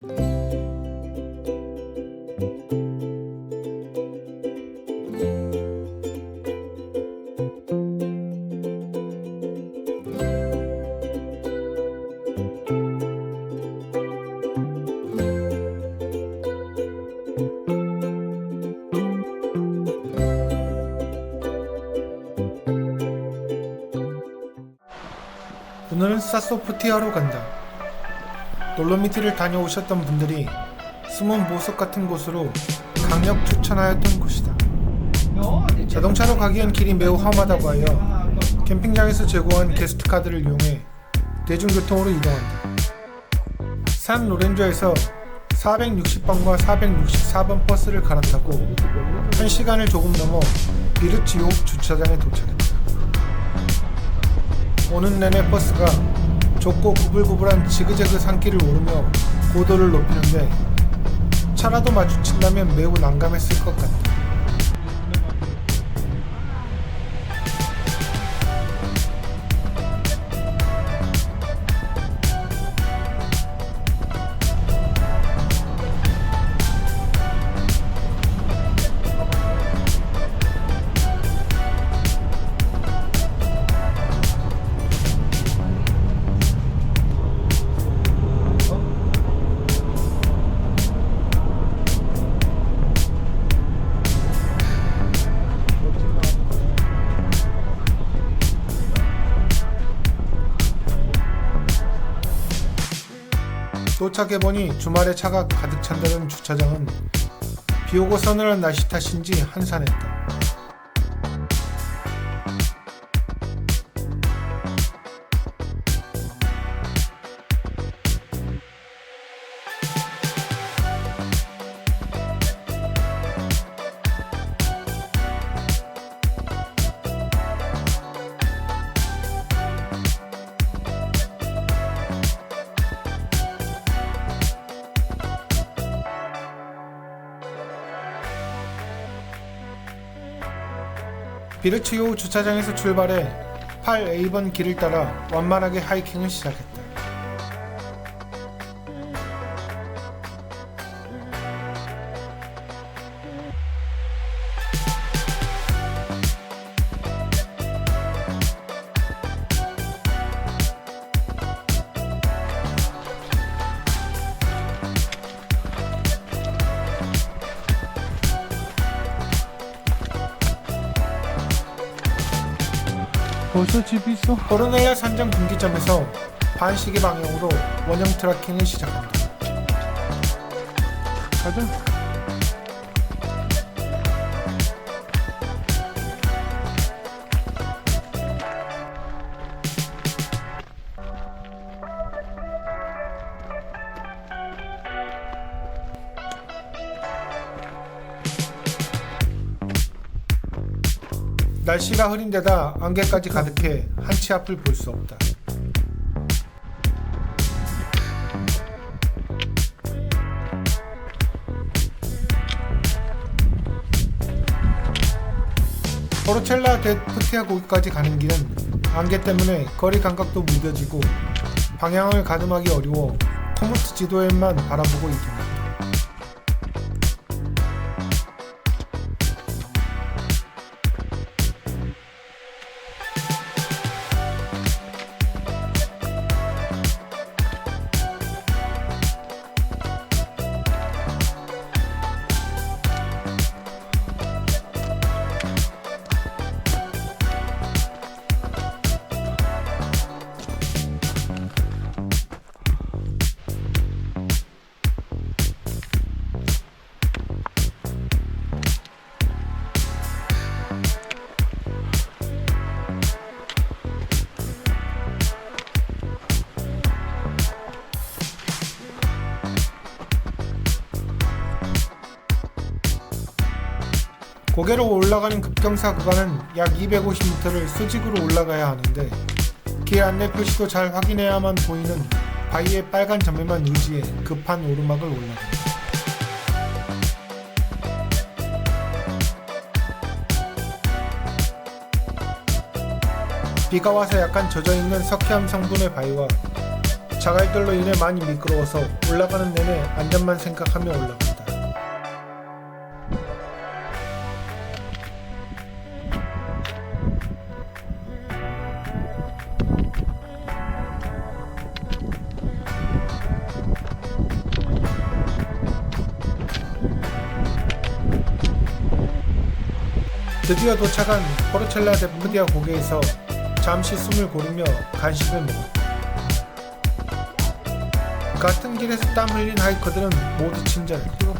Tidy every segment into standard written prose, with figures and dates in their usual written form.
오늘은 사소프티아로 간다. 돌로미티를 다녀오셨던 분들이 숨은 보석 같은 곳으로 강력 추천하였던 곳이다. 자동차로 가기엔 길이 매우 험하다고 하여 캠핑장에서 제공한 게스트카드를 이용해 대중교통으로 이동한다. 산 로렌조에서 460번과 464번 버스를 갈아타고 1시간을 조금 넘어 비르치오 주차장에 도착했다. 오는 내내 버스가 좁고 구불구불한 지그재그 산길을 오르며 고도를 높이는데 차라도 마주친다면 매우 난감했을 것 같다. 도착해보니 주말에 차가 가득 찬다는 주차장은 비오고 서늘한 날씨 탓인지 한산했다. 비르치오 주차장에서 출발해 8A번 길을 따라 완만하게 하이킹을 시작했다. 벌써 집이 있어? 호르네야 산정 분기점에서 반시계 방향으로 원형 트래킹을 시작한다. 가자. 날씨가 흐린 데다 안개까지 가득해 한치 앞을 볼 수 없다. 포르첼라 데 푸티아 고기까지 가는 길은 안개 때문에 거리 감각도 무뎌지고 방향을 가늠하기 어려워 코모트 지도에만 바라보고 이동한다. 고개로 올라가는 급경사 구간은 약 250m를 수직으로 올라가야 하는데 길 안내 표시도 잘 확인해야만 보이는 바위의 빨간 점에만 의지해 급한 오르막을 올라간다. 비가 와서 약간 젖어있는 석회암 성분의 바위와 자갈들로 인해 많이 미끄러워서 올라가는 내내 안전만 생각하며 올라간다. 드디어 도착한 포르첼라 데 푸디아 고개에서 잠시 숨을 고르며 간식을 먹었다. 같은 길에서 땀 흘린 하이커들은 모두 친절했다.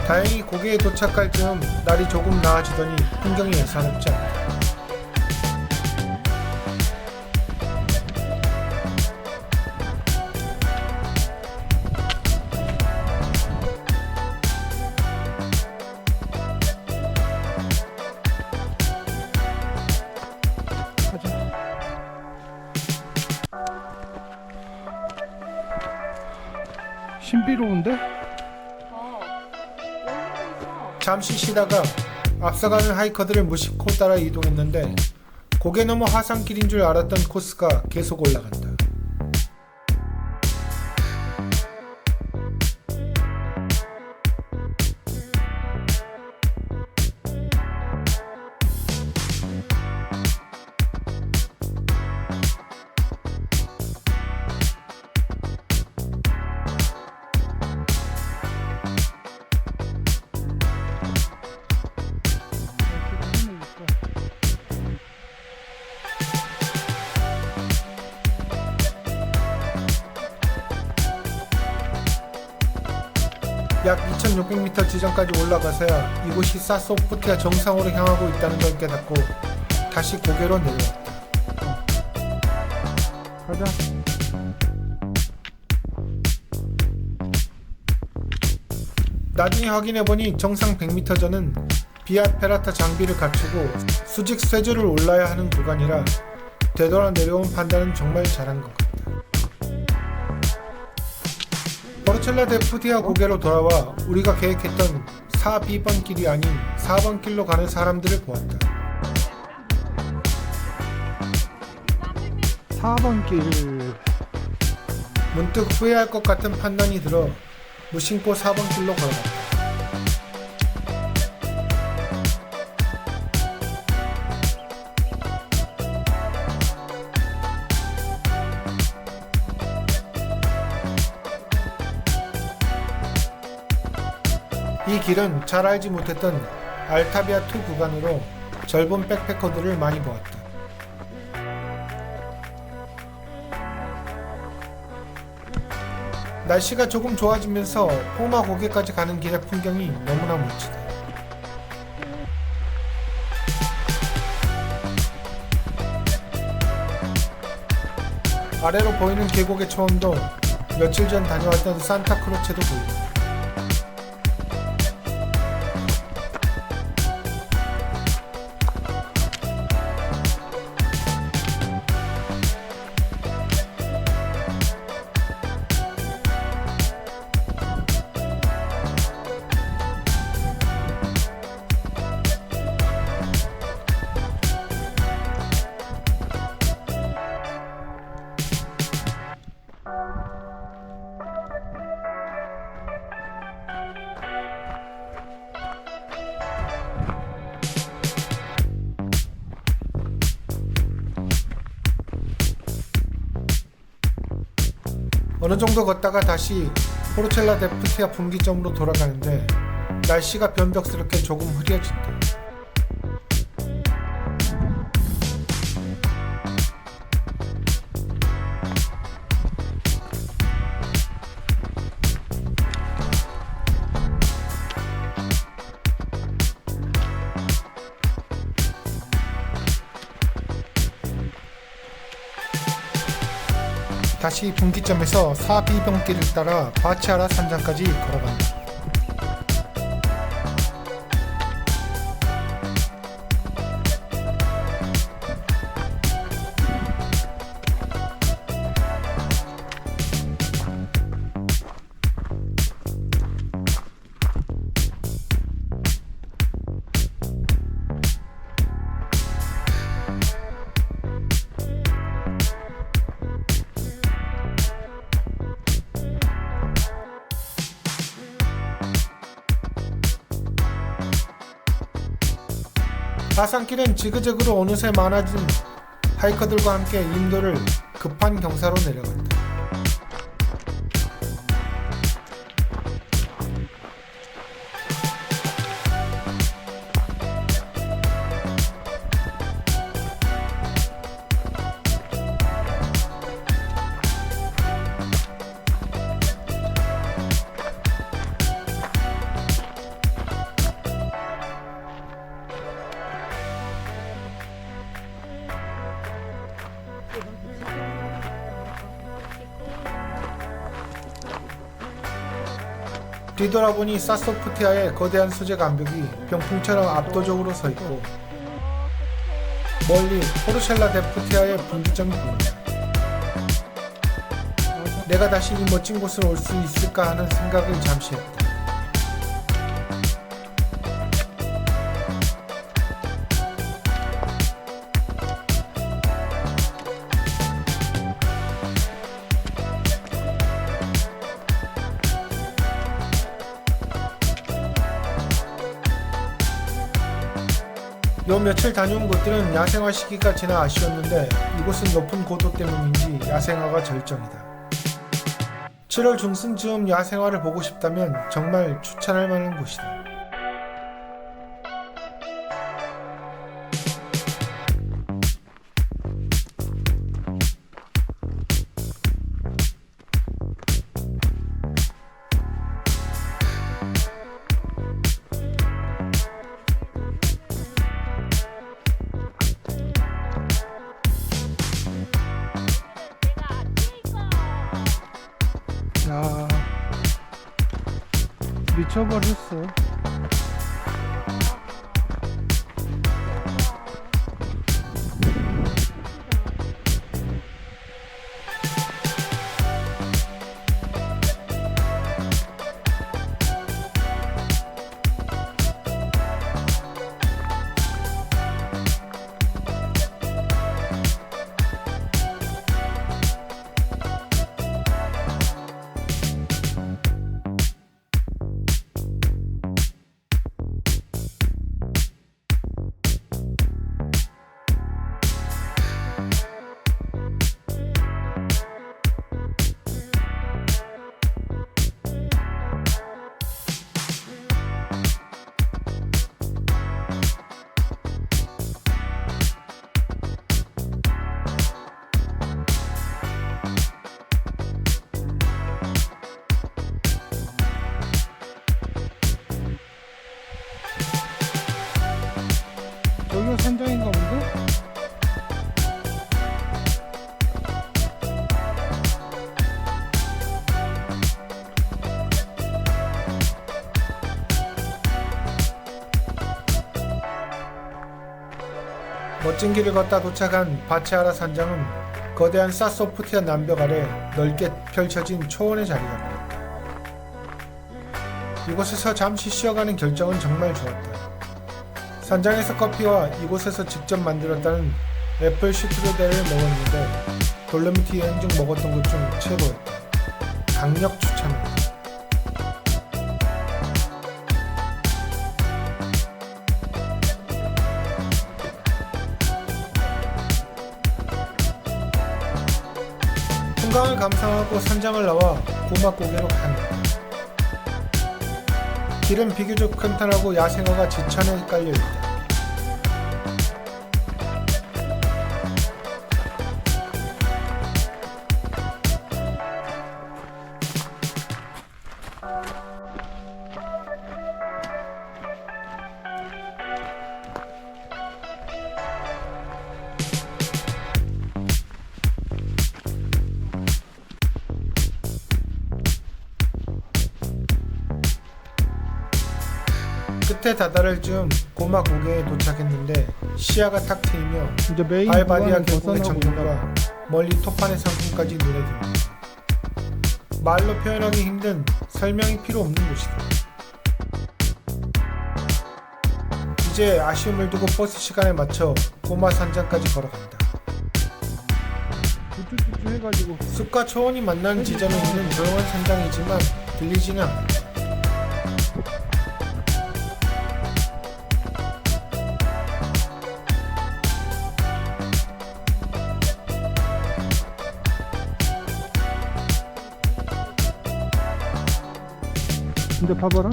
다행히 고개에 도착할 즈음 날이 조금 나아지더니 풍경이 예사롭지 않다. 신비로운데? 잠시 쉬다가 앞서가는 하이커들을 무심코 따라 이동했는데 고개 넘어 하산길인 줄 알았던 코스가 계속 올라간다. 약 2600m 지점까지 올라가서야 이곳이 사소프티아 정상으로 향하고 있다는 걸 깨닫고 다시 고개로 내려왔다. 가자. 나중에 확인해보니 정상 100m 전은 비앗 페라타 장비를 갖추고 수직 쇠줄을 올라야 하는 구간이라 되돌아 내려온 판단은 정말 잘한 것 같다. 포르첼라 데 푸디아 고개로 돌아와 우리가 계획했던 4B번 길이 아닌 4번 길로 가는 사람들을 보았다. 4번 길. 문득 후회할 것 같은 판단이 들어 무심코 4번 길로 걸어갔다. 이 길은 잘 알지 못했던 알타비아2 구간으로 젊은 백패커들을 많이 보았다. 날씨가 조금 좋아지면서 포마 고개까지 가는 길의 풍경이 너무나 멋지다. 아래로 보이는 계곡의 초원도 며칠 전 다녀왔던 산타크로체도 보인다. 어느 정도 걷다가 다시 포르첼라 데 푸디아 분기점으로 돌아가는데 날씨가 변덕스럽게 조금 흐려진다. 다시 분기점에서 4B병길을 따라 바치아라 산장까지 걸어간다. 하산길은 지그재그로 어느새 많아진 하이커들과 함께 인도를 급한 경사로 내려간다. 뒤돌아보니 사소프티아의 거대한 수직 암벽이 병풍처럼 압도적으로 서 있고 멀리 포르셀라 데프티아의 분기점이 보인다. 내가 다시 이 멋진 곳을 올 수 있을까 하는 생각을 잠시 했다. 요 며칠 다녀온 곳들은 야생화 시기가 지나 아쉬웠는데 이곳은 높은 고도 때문인지 야생화가 절정이다. 7월 중순쯤 야생화를 보고 싶다면 정말 추천할 만한 곳이다. 야, 미쳐버렸어. 저기가 산장인가 본데? 멋진 길을 걷다 도착한 바체아라 산장은 거대한 사소프티아 남벽 아래 넓게 펼쳐진 초원의 자리가 보였다. 이곳에서 잠시 쉬어가는 결정은 정말 좋았다. 산장에서 커피와 이곳에서 직접 만들었다는 애플 슈트르델을 먹었는데 돌로미티 여행 중 먹었던 것 중 최고였다. 강력 추천합니다. 풍광을 감상하고 산장을 나와 고막고개로 간다. 길은 비교적 큰탄하고 야생화가 지천에 깔려있다. 끝에 다다를 즈음 고막 고개에 도착했는데 시야가 탁 트이며 이제 메인 발바디아 구간을 계곡의 벗어나고 정글과 멀리 토판의 상품까지 눈에 듭니다. 말로 표현하기 힘든 설명이 필요 없는 곳이다. 이제 아쉬움을 두고 버스 시간에 맞춰 고마 산장까지 걸어간다. 우쭈쭈쭈 해가지고 숲과 초원이 만나는 지점에 있는 조용한 산장이지만 들리지는 않는다. 근데 봐봐라.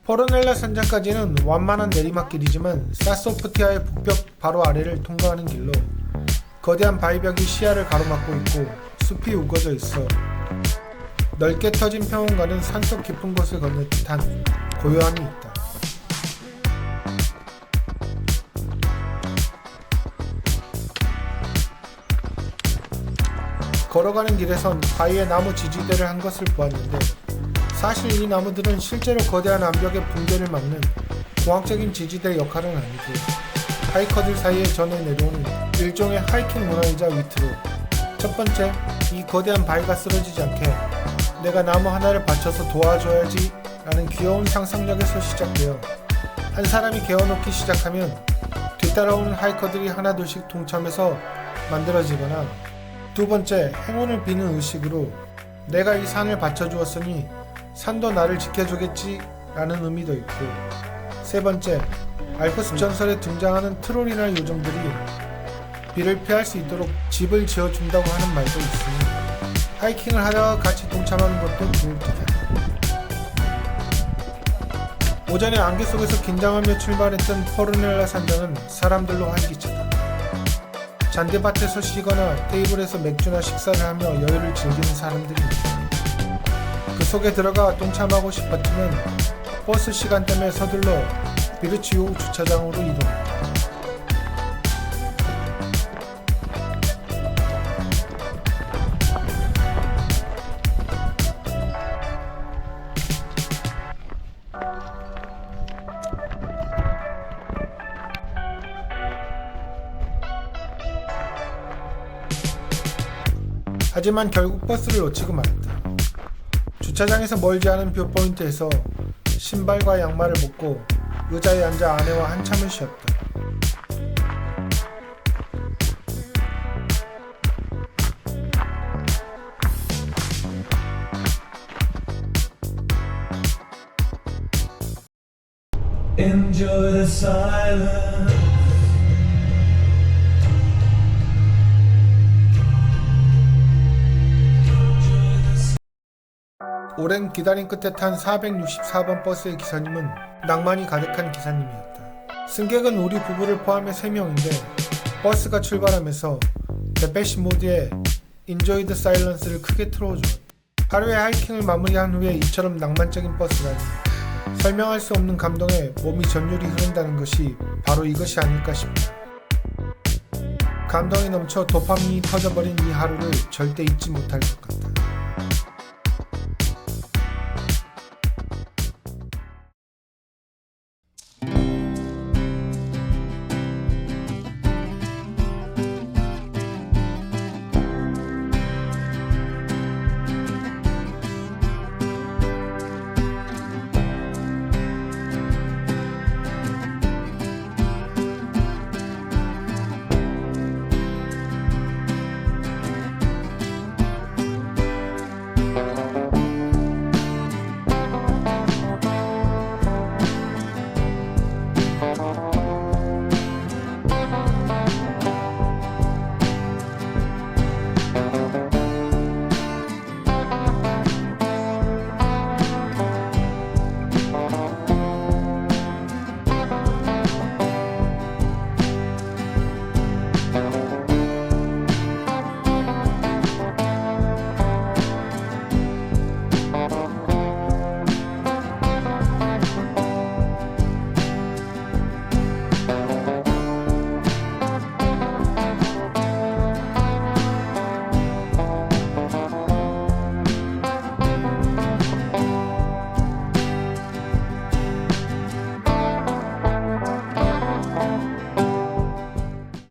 포르넬라 산장까지는 완만한 내리막길이지만 사소프티아의 북벽 바로 아래를 통과하는 길로 거대한 바위벽이 시야를 가로막고 있고 숲이 우거져 있어 넓게 터진 평원과는 산속 깊은 곳을 건널 듯한 고요함이 있다. 걸어가는 길에선 바위에 나무 지지대를 한 것을 보았는데 사실 이 나무들은 실제로 거대한 암벽의 붕괴를 막는 공학적인 지지대 역할은 아니고 하이커들 사이에 전해 내려오는 일종의 하이킹 문화이자 위트로 첫 번째, 이 거대한 바위가 쓰러지지 않게 내가 나무 하나를 받쳐서 도와줘야지 라는 귀여운 상상력에서 시작되어 한 사람이 개어놓기 시작하면 뒤따라오는 하이커들이 하나둘씩 동참해서 만들어지거나 두 번째, 행운을 비는 의식으로 내가 이 산을 받쳐주었으니 산도 나를 지켜주겠지 라는 의미도 있고 세 번째, 알프스 전설에 등장하는 트롤이나 요정들이 비를 피할 수 있도록 집을 지어준다고 하는 말도 있으니 하이킹을 하다가 같이 동참하는 것도 좋을 듯해. 오전에 안개 속에서 긴장하며 출발했던 포르넬라 산장은 사람들로 활기차다. 잔디밭에서 쉬거나 테이블에서 맥주나 식사를 하며 여유를 즐기는 사람들이 있다. 그 속에 들어가 동참하고 싶었지만 버스 시간 때문에 서둘러 비르치오 주차장으로 이동했다. 하지만 결국 버스를 놓치고 말았다. 주차장에서 멀지 않은 뷰포인트에서 신발과 양말을 벗고 의자에 앉아 아내와 한참을 쉬었다. Enjoy the silence. 오랜 기다림 끝에 탄 464번 버스의 기사님은 낭만이 가득한 기사님이었다. 승객은 우리 부부를 포함해 3명인데 버스가 출발하면서 데페시 모드의 Enjoy the Silence를 크게 틀어주었다. 하루의 하이킹을 마무리한 후에 이처럼 낭만적인 버스라니 설명할 수 없는 감동에 몸이 전율이 흐른다는 것이 바로 이것이 아닐까 싶다. 감동이 넘쳐 도파민이 터져버린 이 하루를 절대 잊지 못할 것 같다.